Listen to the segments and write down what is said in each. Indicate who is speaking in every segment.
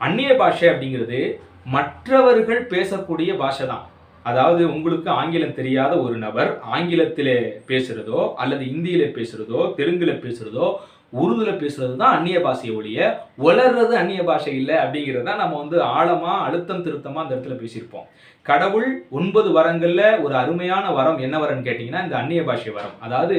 Speaker 1: அந்நிய பாஷை அப்படிங்கிறது மற்றவர்கள் பேசக்கூடிய பாஷை தான். அதாவது உங்களுக்கு ஆங்கிலம் தெரியாத ஒரு நபர் ஆங்கிலத்திலே பேசுறதோ அல்லது இந்தியில பேசுறதோ தெலுங்குல பேசுறதோ உருதுல பேசுறது தான் அந்நிய பாஷையை ஒழிய வளர்றது அந்நிய பாஷை இல்லை அப்படிங்கிறத நம்ம ஆழமா அழுத்தம் திருத்தமா அந்த இடத்துல பேசியிருப்போம். கடவுள் 9 வரங்கள்ல ஒரு அருமையான வரம் என்ன வரம்னு கேட்டீங்கன்னா இந்த அந்நிய பாஷை வரம். அதாவது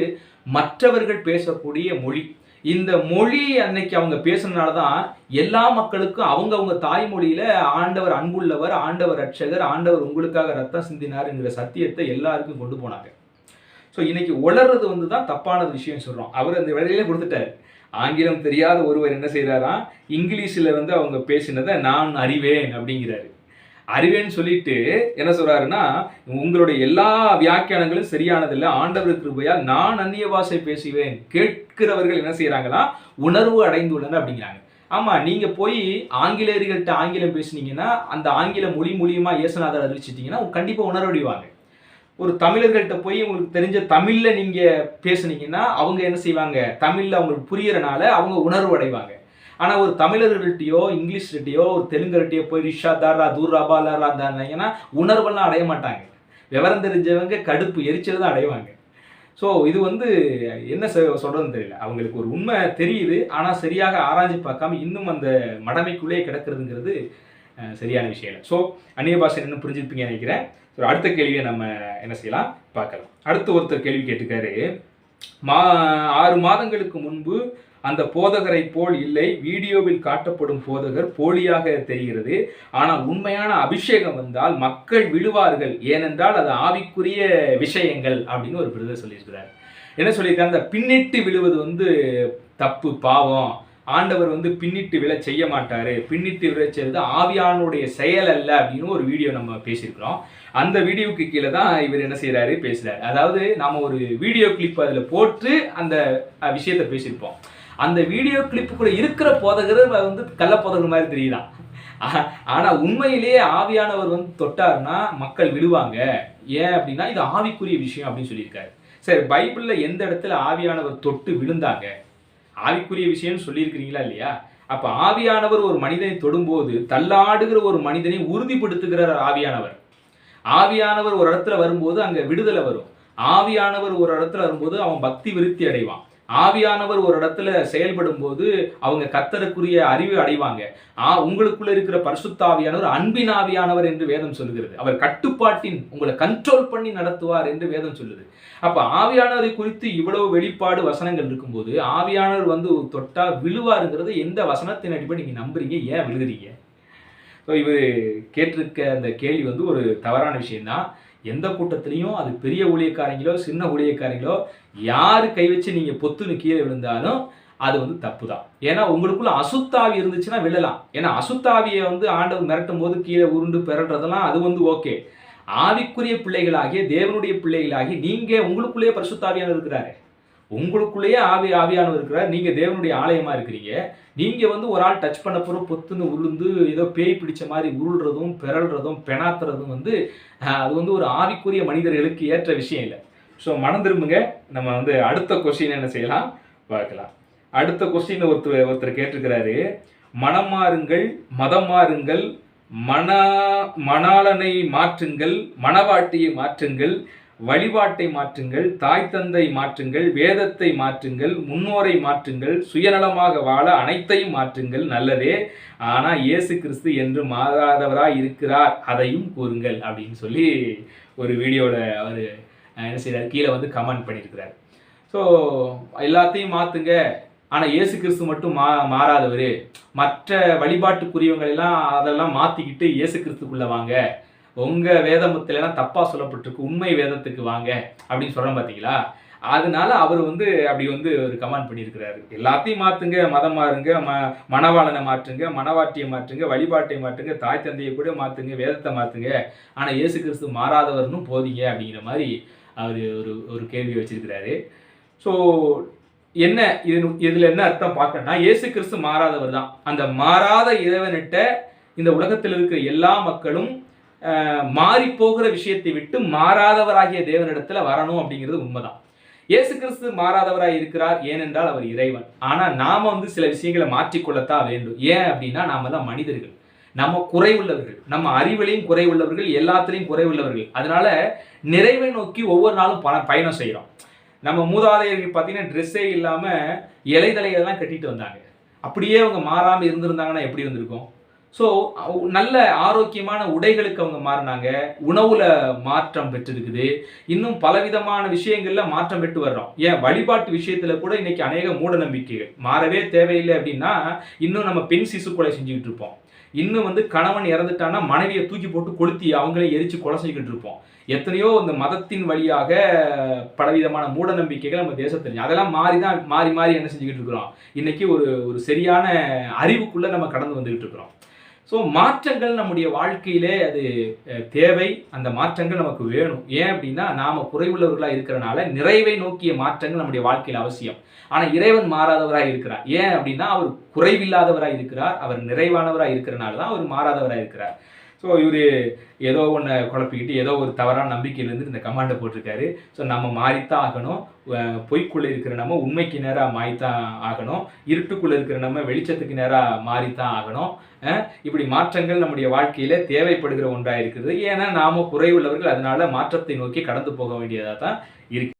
Speaker 1: மற்றவர்கள் பேசக்கூடிய மொழி. இந்த மொழி அன்னைக்கு அவங்க பேசுனதுனால தான் எல்லா மக்களுக்கும் அவங்க தாய்மொழியில ஆண்டவர் அன்புள்ளவர், ஆண்டவர் ரட்சகர், ஆண்டவர் உங்களுக்காக ரத்தம் சிந்தினாருங்கிற சத்தியத்தை எல்லாருக்கும் கொண்டு போனாங்க. ஸோ இன்னைக்கு உளறது தான் தப்பானது விஷயம் சொல்றோம். அவர் அந்த வேலையில கொடுத்துட்டாரு. ஆங்கிலம் தெரியாத ஒருவர் என்ன செய்யறாராம், இங்கிலீஷ்ல அவங்க பேசினதை நான் அறிவேன் அப்படிங்கிறாரு. அறிவேன்னு சொல்லிட்டு என்ன சொல்றாருன்னா, உங்களுடைய எல்லா வியாக்கியானங்களும் சரியானதில்லை, ஆண்டவர் கிருபையால் நான் அந்நிய பாஷை பேசுவேன். கேட்கிறவர்கள் என்ன செய்யறாங்களா, உணர்வு அடைந்துள்ளனர் அப்படிங்கிறாங்க. ஆமா, நீங்க போய் ஆங்கிலேயர்கள்ட்ட ஆங்கிலம் பேசுனீங்கன்னா, அந்த ஆங்கில மொழி மூலியமா இயேசுநாதர் அறிவிச்சிட்டீங்கன்னா கண்டிப்பா உணர்வடைவாங்க. ஒரு தமிழர்கள்ட்ட போய் உங்களுக்கு தெரிஞ்ச தமிழ்ல நீங்க பேசுனீங்கன்னா அவங்க என்ன செய்வாங்க, தமிழ்ல அவங்களுக்கு புரியறனால அவங்க உணர்வு அடைவாங்க. ஆனா ஒரு தமிழர்கள்ட்டையோ இங்கிலீஷ்கிட்டயோ ஒரு தெலுங்குகிட்டயோ போய் ரிஷா தாரா தூர் ரபாலாரா தாங்கன்னா உணர்வெல்லாம் அடைய மாட்டாங்க. விவரம் தெரிஞ்சவங்க கடுப்பு எரிச்சல் தான் அடைவாங்க. ஸோ இது என்ன சொல்றதுன்னு தெரியல. அவங்களுக்கு ஒரு உண்மை தெரியுது, ஆனா சரியாக ஆராய்ச்சி பார்க்காம இன்னும் அந்த மடமைக்குள்ளே கிடக்கிறதுங்கிறது சரியான விஷயம் இல்லை. ஸோ அந்நிய பாஷை என்ன புரிஞ்சுருப்பீங்கன்னு நினைக்கிறேன். ஸோ அடுத்த கேள்வியை நம்ம என்ன செய்யலாம் பார்க்கலாம். அடுத்து ஒருத்தர் கேள்வி கேட்டுக்காரு. 6 மாதங்களுக்கு முன்பு அந்த போதகரை போல் இல்லை, வீடியோவில் காட்டப்படும் போதகர் போலியாக தெரிகிறது. ஆனால் உண்மையான அபிஷேகம் வந்தால் மக்கள் விழுவார்கள், ஏனென்றால் அது ஆவிக்குரிய விஷயங்கள் அப்படின்னு ஒரு பிரதர் சொல்லியிருக்கிறார். என்ன சொல்லியிருக்காரு, அந்த பின்னிட்டு விழுவது தப்பு, பாவம். ஆண்டவர் பின்னிட்டு விழ செய்ய மாட்டாரு. பின்னிட்டு விழ செய்வது ஆவியானுடைய செயல் அல்ல அப்படின்னு ஒரு வீடியோ நம்ம பேசியிருக்கிறோம். அந்த வீடியோவுக்கு கீழே தான் இவர் என்ன செய்யறாரு, பேசுறாரு. அதாவது நாம ஒரு வீடியோ கிளிப் அதுல போட்டு அந்த விஷயத்தை பேசியிருப்போம். அந்த வீடியோ கிளிப்புக்குள்ள இருக்கிற போதகர் கள்ள போதகர் மாதிரி தெரியுதான். ஆனா உண்மையிலேயே ஆவியானவர் தொட்டாருன்னா மக்கள் விழுவாங்க. ஏன் அப்படின்னா இது ஆவிக்குரிய விஷயம் அப்படின்னு சொல்லியிருக்காரு. சரி, பைபிள்ல எந்த இடத்துல ஆவியானவர் தொட்டு விழுந்தாங்க, ஆவிக்குரிய விஷயம் சொல்லியிருக்கிறீங்களா இல்லையா? அப்ப ஆவியானவர் ஒரு மனிதனை தொடும்போது தள்ளாடுகிற ஒரு மனிதனை உறுதிப்படுத்துகிறார் ஆவியானவர். ஆவியானவர் ஒரு இடத்துல வரும்போது அங்க விடுதலை வரும். ஆவியானவர் ஒரு இடத்துல வரும்போது அவன் பக்தி விருத்தி அடைவான். ஆவியானவர் ஒரு இடத்துல செயல்படும் போது அவங்க கர்த்தருக்குரிய அறிவு அடைவாங்க. உங்களுக்குள்ள இருக்கிற பரிசுத்த ஆவியானவர் அன்பின் ஆவியானவர் என்று வேதம் சொல்லுகிறது. அவர் கட்டுப்பாட்டின் உங்களை கண்ட்ரோல் பண்ணி நடத்துவார் என்று வேதம் சொல்லுது. அப்ப ஆவியானவரை குறித்து இவ்வளவு வெளிப்பாடு வசனங்கள் இருக்கும்போது ஆவியானவர் தொட்டா விழுவாருங்கிறது எந்த வசனத்தின் அடிப்படை நீங்க நம்புறீங்க, ஏன் விழுகிறீங்க? ஸோ இவர் கேட்டிருக்க அந்த கேள்வி ஒரு தவறான விஷயம்தான். எந்த கூட்டத்திலையும் அது பெரிய ஊழியக்காரங்களோ சின்ன ஊழியக்காரங்களோ யாரு கை வச்சு நீங்க பொத்துன்னு கீழே விழுந்தாலும் அது தப்பு தான். ஏன்னா உங்களுக்குள்ள அசுத்தாவி இருந்துச்சுன்னா விழலாம். ஏன்னா அசுத்தாவியை ஆண்டவர் மிரட்டும் போது கீழே உருண்டு பெறன்றதெல்லாம் அது ஓகே. ஆவிக்குரிய பிள்ளைகளாகிய தேவனுடைய பிள்ளைகளாகி நீங்க உங்களுக்குள்ளேயே பரிசுத்தாவியானவர் இருக்கிறாரு, உங்களுக்குள்ளேயே ஆவியானவர் இருக்கிறார். நீங்க தேவனுடைய ஆலயமா இருக்கிறீங்க. நீங்க ஒரு ஆள் டச் பண்ண போற பொத்துன்னு உருண்டு ஏதோ பேய் பிடிச்ச மாதிரி உருள்றதும் பெறல்றதும் பெணாத்துறதும் அது ஒரு ஆவிக்குரிய மனிதர்களுக்கு ஏற்ற விஷயம் இல்லை. ஸோ மனம் திரும்புங்க. நம்ம அடுத்த கொஸ்டின் என்ன செய்யலாம் பார்க்கலாம். அடுத்த கொஸ்டின் ஒருத்தர் கேட்டிருக்கிறாரு. மனம் மாறுங்கள், மதம் மாறுங்கள், மணாளனை மாற்றுங்கள், மணவாட்டியை மாற்றுங்கள், வழிபாட்டை மாற்றுங்கள், தாய் தந்தை மாற்றுங்கள், வேதத்தை மாற்றுங்கள், முன்னோரை மாற்றுங்கள், சுயநலமாக வாழ அனைத்தையும் மாற்றுங்கள், நல்லதே. ஆனா இயேசு கிறிஸ்து என்று மாறாதவராய் இருக்கிறார், அதையும் கூறுங்கள் அப்படின்னு சொல்லி ஒரு வீடியோல அவர் என்ன செய்யறாரு, கீழே கமெண்ட் பண்ணியிருக்கிறார். ஸோ எல்லாத்தையும் மாத்துங்க, ஆனா இயேசு கிறிஸ்து மட்டும் மாறாதவர், மற்ற வழிபாட்டுக்குரியவங்க எல்லாம் அதெல்லாம் மாத்திக்கிட்டு இயேசு கிறிஸ்துக்குள்ள வாங்க, உங்க வேதத்துல எல்லாம் தப்பா சொல்லப்பட்டிருக்கு, உண்மை வேதத்துக்கு வாங்க அப்படின்னு சொல்றோம் பாத்தீங்களா? அதனால அவர் அப்படி ஒரு கமெண்ட் பண்ணியிருக்கிறாரு. எல்லாத்தையும் மாத்துங்க, மதம் மாறுங்க, மணவாளனை மாற்றுங்க, மணவாட்டியை மாற்றுங்க, வழிபாட்டை மாற்றுங்க, தாய் தந்தையை கூட மாத்துங்க, வேதத்தை மாத்துங்க, ஆனா இயேசு கிறிஸ்து மாறாதவர்னு போதிங்க அப்படிங்கிற மாதிரி அவர் ஒரு கேள்வி வச்சிருக்கிறாரு. ஸோ என்ன இதுல என்ன அர்த்தம் பார்க்கணும்னா, இயேசு கிறிஸ்து மாறாதவர் தான். அந்த மாறாத இறைவனிட்ட இந்த உலகத்தில் இருக்கிற எல்லா மக்களும் மாறி போகிற விஷயத்தை விட்டு மாறாதவராகிய தேவனிடத்துல வரணும் அப்படிங்கிறது உண்மைதான். இயேசு கிறிஸ்து மாறாதவராய் இருக்கிறார், ஏனென்றால் அவர் இறைவன். ஆனா நாம சில விஷயங்களை மாற்றிக்கொள்ளத்தான் வேண்டும். ஏன் அப்படின்னா நாம தான் மனிதர்கள், நம்ம குறைவுள்ளவர்கள், நம்ம அறிவிலையும் குறைவுள்ளவர்கள், எல்லாத்திலையும் குறைவுள்ளவர்கள். அதனால நிறைவை நோக்கி ஒவ்வொரு நாளும் பயணம் செய்கிறோம். நம்ம மூதாதையர்கள் பார்த்தீங்கன்னா ட்ரெஸ்ஸே இல்லாம இலைதலையெல்லாம் கட்டிட்டு வந்தாங்க. அப்படியே அவங்க மாறாம இருந்திருந்தாங்கன்னா எப்படி வந்திருக்கும்? ஸோ நல்ல ஆரோக்கியமான உடைகளுக்கு அவங்க மாறினாங்க, உணவுல மாற்றம் பெற்றிருக்குது, இன்னும் பலவிதமான விஷயங்கள்ல மாற்றம் பெற்று வர்றோம். ஏன் வழிபாட்டு விஷயத்துல கூட இன்னைக்கு அநேக மூட நம்பிக்கைகள் மாறவே தேவையில்லை அப்படின்னா, இன்னும் நம்ம பெண் சிசு கொலை செஞ்சுக்கிட்டு இருப்போம். இன்னும் கணவன் இறந்துட்டான்னா மனைவியை தூக்கி போட்டு கொளுத்தி அவங்களே எரிச்சு கொலை செஞ்சுக்கிட்டு இருப்போம். எத்தனையோ இந்த மதத்தின் வழியாக பலவிதமான மூட நம்பிக்கைகள் நம்ம தேசத்துல அதெல்லாம் மாறி மாறி என்ன செஞ்சுக்கிட்டு இருக்கிறோம். இன்னைக்கு ஒரு சரியான அறிவுக்குள்ள நம்ம கடந்து வந்துகிட்டு இருக்கிறோம். ஸோ மாற்றங்கள் நம்முடைய வாழ்க்கையிலே அது தேவை. அந்த மாற்றங்கள் நமக்கு வேணும். ஏன் அப்படின்னா நாம குறைவுள்ளவர்களாக இருக்கிறனால நிறைவை நோக்கிய மாற்றங்கள் நம்முடைய வாழ்க்கையில் அவசியம். ஆனா இறைவன் மாறாதவராக இருக்கிறார். ஏன் அப்படின்னா அவர் குறைவில்லாதவராக இருக்கிறார், அவர் நிறைவானவராக இருக்கிறனால தான் அவர் மாறாதவராக இருக்கிறார். ஸோ இவர் ஏதோ ஒன்று குழப்பிக்கிட்டு ஏதோ ஒரு தவறான நம்பிக்கையிலேருந்து இந்த கமாண்டை போட்டிருக்காரு. ஸோ நம்ம மாறித்தான் ஆகணும். பொய்க்குள்ளே இருக்கிற நம்ம உண்மைக்கு நேராக மாறித்தான் ஆகணும். இருட்டுக்குள்ளே இருக்கிற நம்ம வெளிச்சத்துக்கு நேராக மாறித்தான் ஆகணும். இப்படி மாற்றங்கள் நம்முடைய வாழ்க்கையில தேவைப்படுகிற ஒன்றாக இருக்கிறது. ஏன்னா நாம குறைவுள்ளவர்கள், அதனால மாற்றத்தை நோக்கி கடந்து போக வேண்டியதாக தான் இருக்கு.